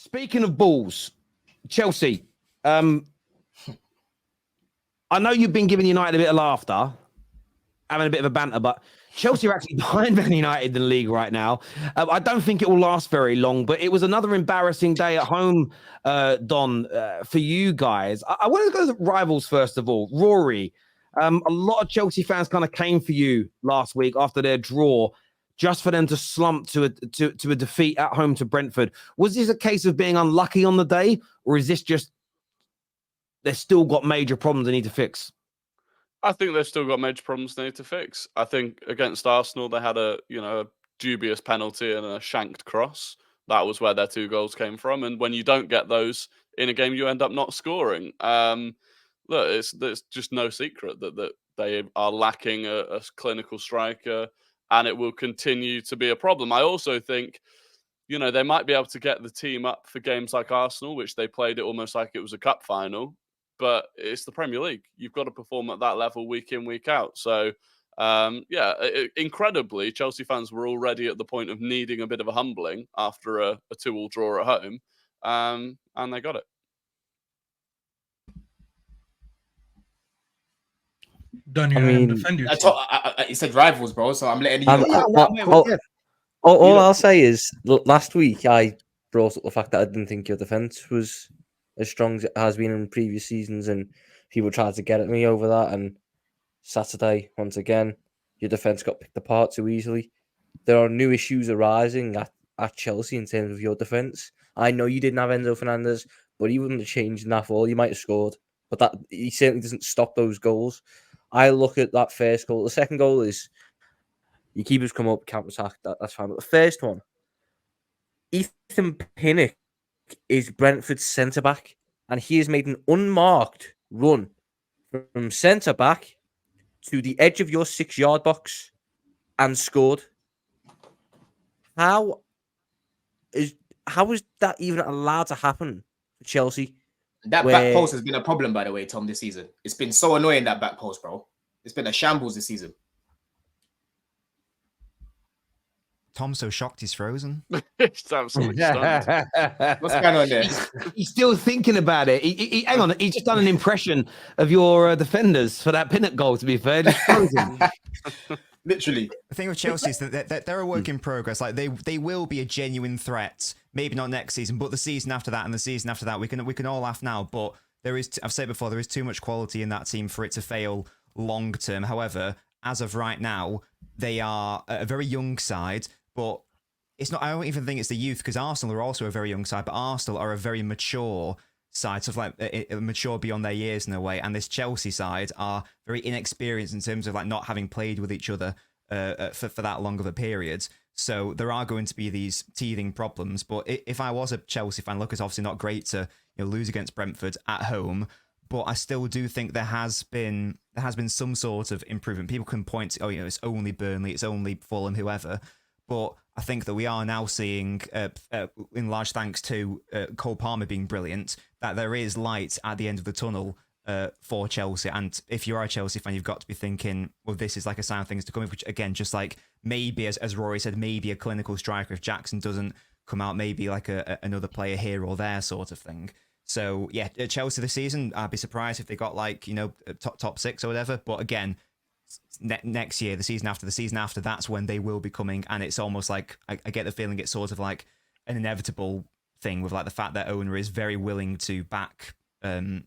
Speaking of balls, Chelsea. I know you've been giving United a bit of laughter, having a bit of a banter, but Chelsea are actually behind Man United in the league right now. I don't think it will last very long, but it was another embarrassing day at home, Don, for you guys. I want to go to the rivals first of all. Rory, a lot of Chelsea fans kind of came for you last week after their draw, just for them to slump to a defeat at home to Brentford. Was this a case of being unlucky on the day, or is this just they've still got major problems they need to fix? I think they've still got major problems they need to fix. I think against Arsenal, they had a dubious penalty and a shanked cross. That was where their 2 goals came from. And when you don't get those in a game, you end up not scoring. Look, it's just no secret that they are lacking a clinical striker, and it will continue to be a problem. I also think, they might be able to get the team up for games like Arsenal, which they played it almost like it was a cup final. But it's the Premier League. You've got to perform at that level week in, week out. So, incredibly, Chelsea fans were already at the point of needing a bit of a humbling after a 2-2 draw at home, and they got it. Done. You defend your team. You said rivals, bro. So I'm letting you. All I'll say is, last week I brought up the fact that I didn't think your defence was as strong as it has been in previous seasons, and people tried to get at me over that. And Saturday, once again, your defence got picked apart too easily. There are new issues arising at Chelsea in terms of your defence. I know you didn't have Enzo Fernandez, but he wouldn't have changed in that fall. You might have scored, but that he certainly doesn't stop those goals. I look at that first goal. The second goal is your keepers come up, counter-attack, that's fine. But the first one, Ethan Pinnock is Brentford's centre-back, and he has made an unmarked run from centre-back to the edge of your 6-yard box and scored. How is that even allowed to happen for Chelsea? That back post has been a problem, by the way, Tom, this season. It's been so annoying, that back post, bro. It's been a shambles this season. Tom's so shocked he's frozen. It's absolutely stunned. What's going on there? He's still thinking about it. Hang on, he's just done an impression of your defenders for that Pinnock goal, to be fair. Just frozen. Literally. The thing with Chelsea is that they're a work in progress. Like they will be a genuine threat. Maybe not next season, but the season after that and the season after that. We can all laugh now, but I've said before, there is too much quality in that team for it to fail long term. However, as of right now, they are a very young side, but it's not. I don't even think it's the youth, because Arsenal are also a very young side, but Arsenal are a very mature side, sort of like mature beyond their years in a way, and this Chelsea side are very inexperienced in terms of like not having played with each other for that long of a period. So there are going to be these teething problems. But if I was a Chelsea fan, look, it's obviously not great to lose against Brentford at home, but I still do think there has been some sort of improvement. People can point to, it's only Burnley, it's only Fulham, whoever. But I think that we are now seeing, in large thanks to Cole Palmer being brilliant, that there is light at the end of the tunnel for Chelsea. And if you are a Chelsea fan, you've got to be thinking, well, this is like a sign of things to come. Which, again, just like maybe, as Rory said, maybe a clinical striker if Jackson doesn't come out, maybe like another player here or there sort of thing. So, yeah, Chelsea this season, I'd be surprised if they got like, top 6 or whatever. But again, next year, the season after, that's when they will be coming. And it's almost like, I get the feeling it's sort of like an inevitable thing with like the fact that owner is very willing to back the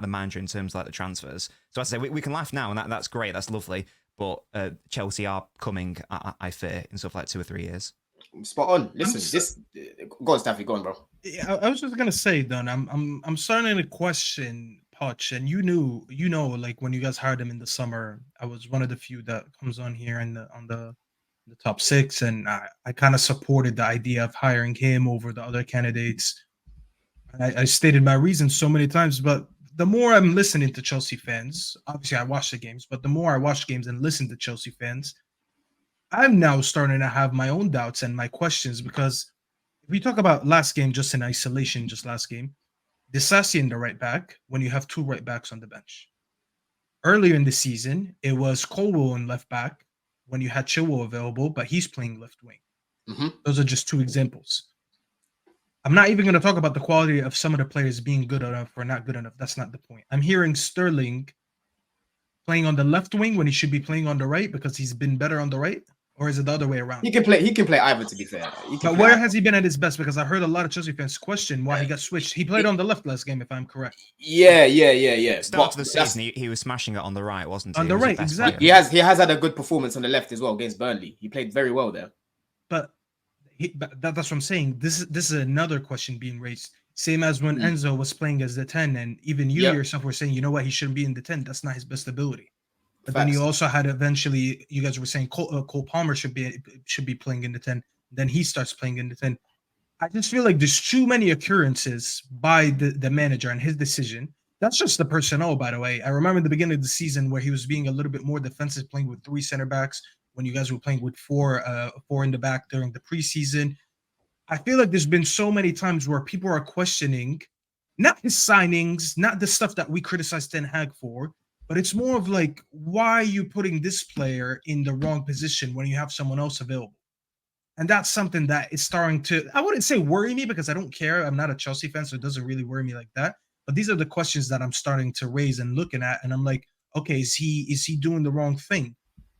manager in terms of like the transfers. So I say we can laugh now, and that's great, that's lovely. But Chelsea are coming, I fear, in sort of like 2 or 3 years. Spot on. Listen, go on, Staffy, go on, bro. Yeah, I was just gonna say, Don, I'm starting to question POCH, and like when you guys hired him in the summer, I was one of the few that comes on here on the top 6, and I kind of supported the idea of hiring him over the other candidates. I stated my reasons so many times, but the more I'm listening to Chelsea fans, obviously I watch the games, but the more I watch games and listen to Chelsea fans, I'm now starting to have my own doubts and my questions, because if we talk about last game just in isolation, just last game, Disasi in the right back when you have 2 right backs on the bench. Earlier in the season, it was Colwell in left back when you had Chilwell available, but he's playing left wing. Mm-hmm. Those are just 2 examples. I'm not even going to talk about the quality of some of the players being good enough or not good enough. That's not the point. I'm hearing Sterling playing on the left wing when he should be playing on the right because he's been better on the right, or is it the other way around? He can play either, to be fair. But where has he been at his best? Because I heard a lot of Chelsea fans question why he got switched. He played on the left last game, if I'm correct. Yeah. Start of the season, he was smashing it on the right, wasn't he? On the He was right, best exactly. player. He has had a good performance on the left as well against Burnley. He played very well there. But that's what I'm saying. This is another question being raised. Same as when Enzo was playing as the 10, and even you yourself were saying, you know what, he shouldn't be in the 10. That's not his best ability. But then you also had eventually, you guys were saying Cole Palmer should be playing in the 10. Then he starts playing in the 10. I just feel like there's too many occurrences by the manager and his decision. That's just the personnel, by the way. I remember the beginning of the season where he was being a little bit more defensive, playing with 3 center backs when you guys were playing with four in the back during the preseason. I feel like there's been so many times where people are questioning not his signings, not the stuff that we criticize Ten Hag for, but it's more of like, why are you putting this player in the wrong position when you have someone else available? And that's something that is starting to, I wouldn't say worry me because I don't care. I'm not a Chelsea fan, so it doesn't really worry me like that. But these are the questions that I'm starting to raise and looking at. And I'm like, okay, is he doing the wrong thing?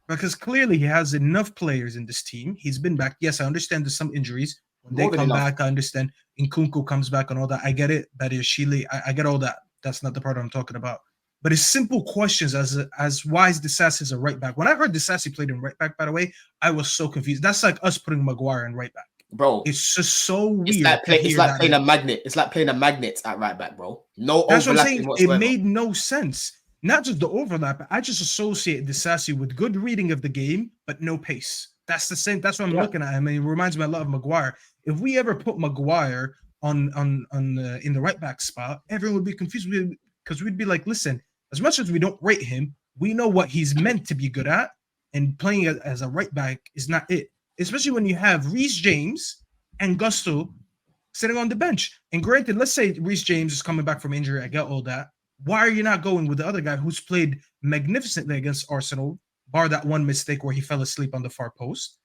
Because clearly he has enough players in this team. He's been back. Yes, I understand there's some injuries. When they come back, I understand. Nkunku comes back and all that. I get it. Badiashile, I get all that. That's not the part I'm talking about. But it's simple questions as why is Disasi as a right back? When I heard Disasi played in right back, by the way, I was so confused. That's like us putting Maguire in right back. Bro, it's just so weird. It's like playing a magnet. It's like playing a magnet at right back, bro. No That's overlapping what I'm saying. whatsoever. It made no sense. Not just the overlap. I just associate Disasi with good reading of the game, but no pace. That's the same. That's what I'm looking at. I mean, it reminds me a lot of Maguire. If we ever put Maguire on in the right back spot, everyone would be confused because we'd be like, listen, as much as we don't rate him, we know what he's meant to be good at, and playing as a right back is not it. Especially when you have Reece James and Gusto sitting on the bench. And granted, let's say Reece James is coming back from injury. I get all that. Why are you not going with the other guy who's played magnificently against Arsenal, bar that one mistake where he fell asleep on the far post?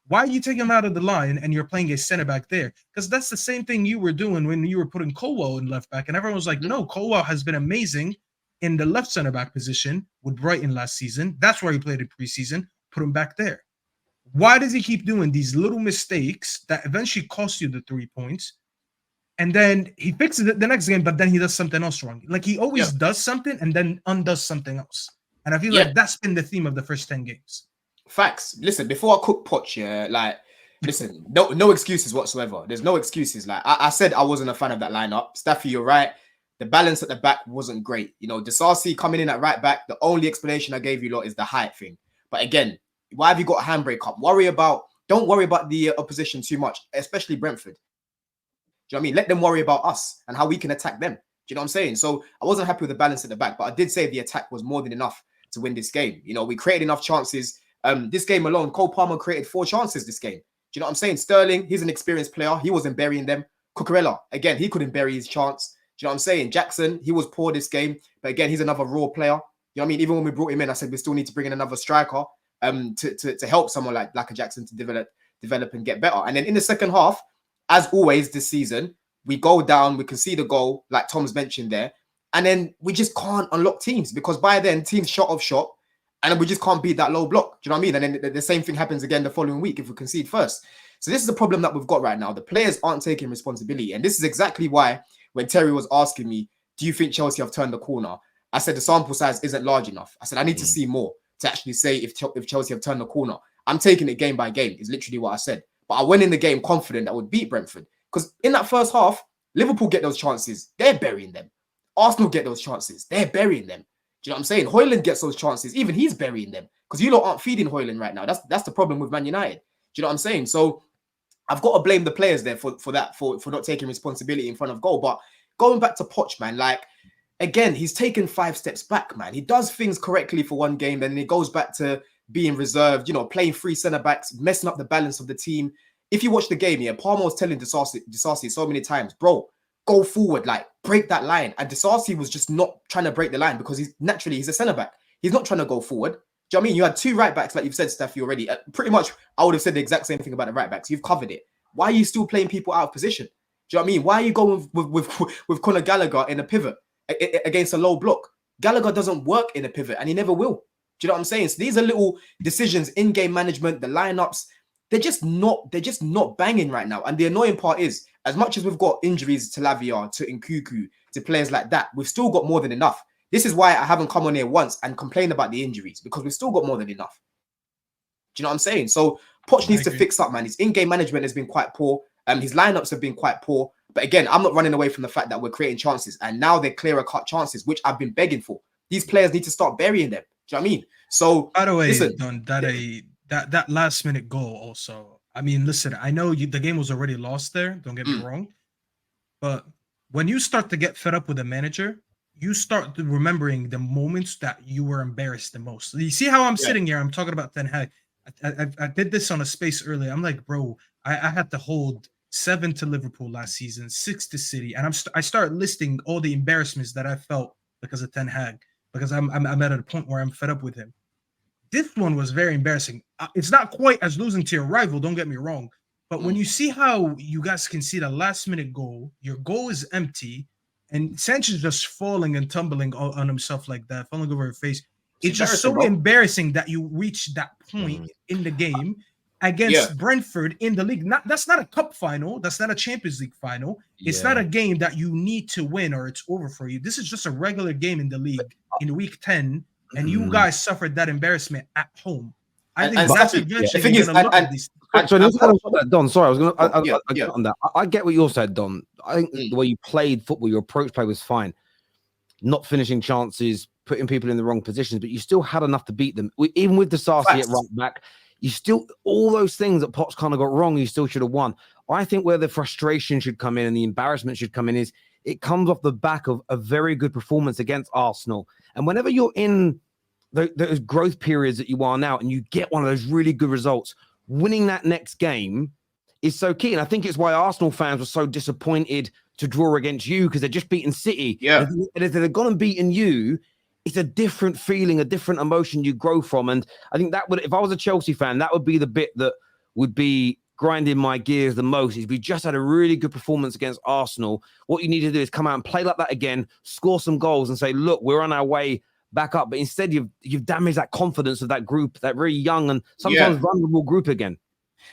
Why are you taking him out of the line and you're playing a center back there? Because that's the same thing you were doing when you were putting Colwell in left back. And everyone was like, no, Colwell has been amazing in the left center back position with Brighton last season. That's where he played in preseason. Put him back there. Why does he keep doing these little mistakes that eventually cost you the 3 points? And then he fixes it the next game, but then he does something else wrong. Like he always does something and then undoes something else. And I feel like that's been the theme of the first 10 games. Facts. Listen, before I cook Poch, listen, no excuses whatsoever. There's no excuses. Like I said, I wasn't a fan of that lineup. Staffy, you're right. The balance at the back wasn't great. You know, Disasi coming in at right back, the only explanation I gave you lot is the height thing. But again, why have you got a handbrake up? Don't worry about the opposition too much, especially Brentford. Do you know what I mean? Let them worry about us and how we can attack them. Do you know what I'm saying? So I wasn't happy with the balance at the back, but I did say the attack was more than enough to win this game. You know, we created enough chances. This game alone, Cole Palmer created 4 chances this game. Do you know what I'm saying? Sterling, he's an experienced player. He wasn't burying them. Cucurella, again, he couldn't bury his chance. Do you know what I'm saying? Jackson, he was poor this game, but again, he's another raw player. You know what I mean? Even when we brought him in, I said we still need to bring in another striker to help someone like a Jackson to develop and get better. And then in the second half, as always this season, we go down, we can see the goal, like Tom's mentioned there, and then we just can't unlock teams because by then teams shot off shot, and then we just can't beat that low block. Do you know what I mean? And then the same thing happens again the following week if we concede first. So this is the problem that we've got right now. The players aren't taking responsibility, and this is exactly why when Terry was asking me, do you think Chelsea have turned the corner? I said the sample size isn't large enough. I said I need to see more to actually say if Chelsea have turned the corner. I'm taking it game by game is literally what I said. But I went in the game confident that would beat Brentford because in that first half, Liverpool get those chances. They're burying them. Arsenal get those chances. They're burying them. Do you know what I'm saying? Hoyland gets those chances. Even he's burying them because you lot aren't feeding Hoyland right now. That's the problem with Man United. Do you know what I'm saying? So I've got to blame the players there for not taking responsibility in front of goal. But going back to Poch, man, like, again, he's taken 5 steps back, man. He does things correctly for one game, then he goes back to being reserved, you know, playing 3 centre-backs, messing up the balance of the team. If you watch the game, Palmer was telling Disasi so many times, bro, go forward, like, break that line. And Disasi was just not trying to break the line because he's a centre-back. He's not trying to go forward. Do you know what I mean? You had 2 right-backs, like you've said, Staffy, already. Pretty much, I would have said the exact same thing about the right-backs. You've covered it. Why are you still playing people out of position? Do Do you know what I mean? Why are you going with Conor Gallagher in a pivot against a low block? Gallagher doesn't work in a pivot, and he never will. Do you know what I'm saying? So these are little decisions in game management, the lineups. They're just not banging right now. And the annoying part is, as much as we've got injuries to Lavia, to Nkuku, to players like that, we've still got more than enough. This is why I haven't come on here once and complained about the injuries, because we've still got more than enough. Do you know what I'm saying? So Poch needs to fix up, man. His in-game management has been quite poor. His lineups have been quite poor. But again, I'm not running away from the fact that we're creating chances. And now they're clearer cut chances, which I've been begging for. These players need to start burying them. Do you know what I mean? So, by the way, listen, Don, that last minute goal also. I mean, listen, I know the game was already lost there. Don't get me wrong. But when you start to get fed up with a manager, you start remembering the moments that you were embarrassed the most. You see how I'm sitting here? I'm talking about Ten Hag. I did this on a space earlier. I'm like, bro, I had to hold 7 to Liverpool last season, 6 to City, and I start listing all the embarrassments that I felt because of Ten Hag, because I'm at a point where I'm fed up with him. This one was very embarrassing. It's not quite as losing to your rival, don't get me wrong, but when you see how you guys can see the last minute goal, your goal is empty, and Sanchez just falling and tumbling on himself like that, falling over her face. It's just so embarrassing that you reach that point in the game against Brentford in the league. That's not a cup final. That's not a Champions League final. It's not a game that you need to win or it's over for you. This is just a regular game in the league in week 10, and you guys suffered that embarrassment at home. I think that's eventually going to look at these. Actually, Don, sorry, I was going to get on that. I get what you said, Don. I think the way you played football, your approach play was fine. Not finishing chances, putting people in the wrong positions, but you still had enough to beat them. Even with the Sarsi at right back, you still, all those things that Poch kind of got wrong, you still should have won. I think where the frustration should come in and the embarrassment should come in is it comes off the back of a very good performance against Arsenal. And whenever you're in those growth periods that you are now and you get one of those really good results, winning that next game is so key. And I think it's why Arsenal fans were so disappointed to draw against you, because they're just beating City. Yeah. And if they'd gone and beaten you, it's a different feeling, a different emotion you grow from. And I think that would, if I was a Chelsea fan, that would be the bit that would be grinding my gears the most. Is we just had a really good performance against Arsenal. What you need to do is come out and play like that again, score some goals and say, look, we're on our way back up. But instead you've damaged that confidence of that group, that very young and sometimes vulnerable group again.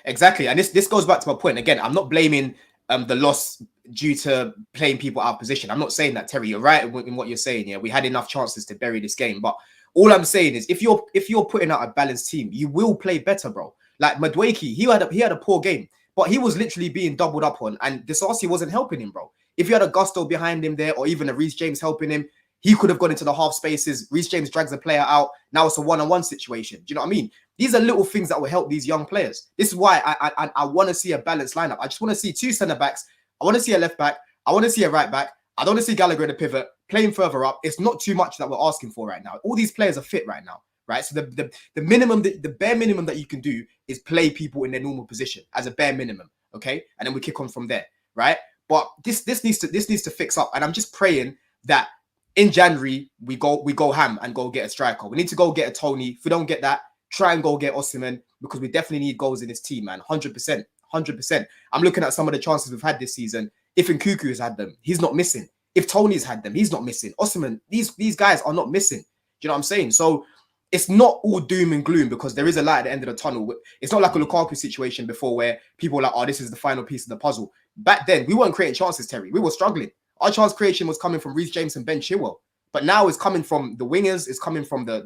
Exactly. And this goes back to my point. Again, I'm not blaming the loss due to playing people out of position. I'm not saying that, Terry. You're right in what you're saying. Yeah, we had enough chances to bury this game. But all I'm saying is, if you're putting out a balanced team, you will play better, bro. Like Madueke, he had a poor game, but he was literally being doubled up on, and Disasi wasn't helping him, bro. If you had a Gusto behind him there, or even a Reece James helping him, he could have gone into the half spaces. Reece James drags the player out. Now it's a one-on-one situation. Do you know what I mean? These are little things that will help these young players. This is why I want to see a balanced lineup. I just want to see 2 centre-backs. I want to see a left-back. I want to see a right-back. I don't want to see Gallagher in a pivot, playing further up. It's not too much that we're asking for right now. All these players are fit right now, right? So the minimum, the bare minimum that you can do is play people in their normal position as a bare minimum, okay? And then we kick on from there, right? But this needs to fix up. And I'm just praying that in January we go ham and go get a striker. We need to go get a Tony. If we don't get that, try and go get Osimhen, because we definitely need goals in this team, man. 100%. I'm looking at some of the chances we've had this season. If Nkuku has had them, he's not missing. If Tony's had them, he's not missing. Osimhen, these guys are not missing. Do you know what I'm saying? So it's not all doom and gloom, because there is a light at the end of the tunnel. It's not like a Lukaku situation before where people were like, oh, this is the final piece of the puzzle. Back then, we weren't creating chances, Terry. We were struggling. Our chance creation was coming from Reece James and Ben Chilwell. But now it's coming from the wingers, it's coming from the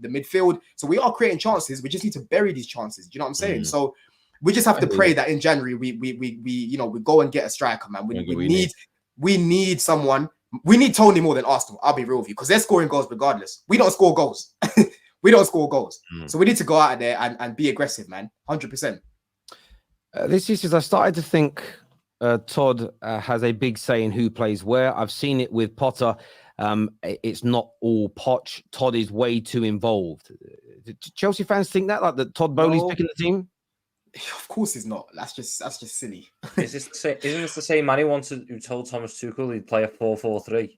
midfield. So we are creating chances. We just need to bury these chances. Do you know what I'm saying? So we just have to pray that in January we go and get a striker, man. We need someone. We need Tony more than Arsenal. I'll be real with you, because they're scoring goals regardless. We don't score goals. We don't score goals. So we need to go out of there and be aggressive, man. 100%. This is I started to think Todd has a big say in who plays where. I've seen it with Potter. It's not all Poch. Todd is way too involved. Do Chelsea fans think that, like, that Todd Bowley's picking the team? Of course he's not. That's just silly. Isn't this the same man who told Thomas Tuchel he'd play a 4-4-3?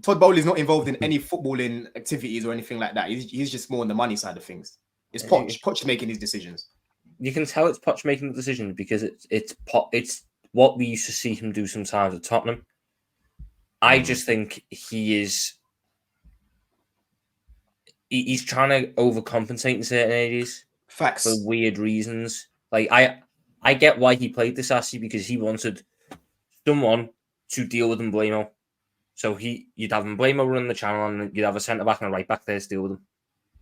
Todd Bowley's not involved in any footballing activities or anything like that. He's just more on the money side of things. It's Poch. Poch making his decisions. You can tell it's Poch making the decision because it's what we used to see him do sometimes at Tottenham. I just think he's trying to overcompensate in certain areas Facts. for weird reasons. Like I get why he played Disasi, because he wanted someone to deal with Mbeumo. So you'd have Mbeumo running the channel, and you'd have a centre back and a right back there to deal with him.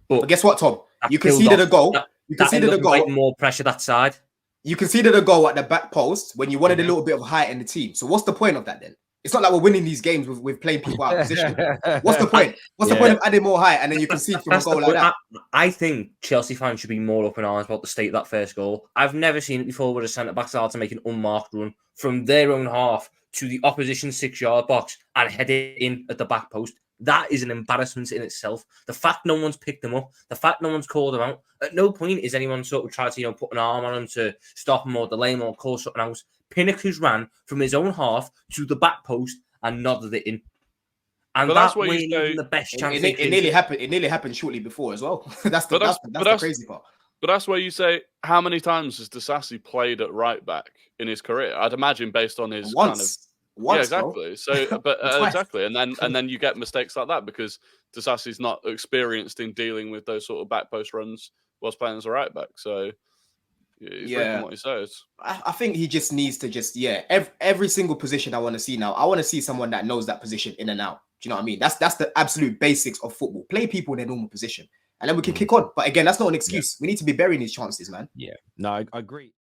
But guess what, Tom? that You killed conceded off- a goal. that- You that conceded ended a up goal. inviting more pressure that side. You conceded a goal at the back post when you wanted a little bit of height in the team. So what's the point of that then? It's not like we're winning these games with playing people out of position. What's the point? What's the point of adding more height and then you concede from a That's the goal like point. that? I think Chelsea fans should be more up in arms about the state of that first goal. I've never seen it before where a centre-back's allowed to make an unmarked run from their own half to the opposition 6-yard box and head it in at the back post. That is an embarrassment in itself. The fact no one's picked them up, the fact no one's called them out, at no point is anyone sort of tried to, put an arm on him to stop him or delay him or call something else. Pinnock has ran from his own half to the back post and nodded it in. And But that that's what you way, say- even the best chance It nearly happened. It nearly happened shortly before as well. That's the crazy part. But that's where you say, how many times has Disasi played at right back in his career? I'd imagine based on his Once, yeah, bro. exactly. So, but Twice. exactly, and then you get mistakes like that because Disasi's not experienced in dealing with those sort of back post runs whilst playing as a right back. So, he's Yeah. what he says. I think he just needs to every single position I want to see now. I want to see someone that knows that position in and out. Do you know what I mean? That's the absolute basics of football. Play people in their normal position, and then we can kick on. But again, that's not an excuse. We need to be burying these chances, man. Yeah, no, I agree.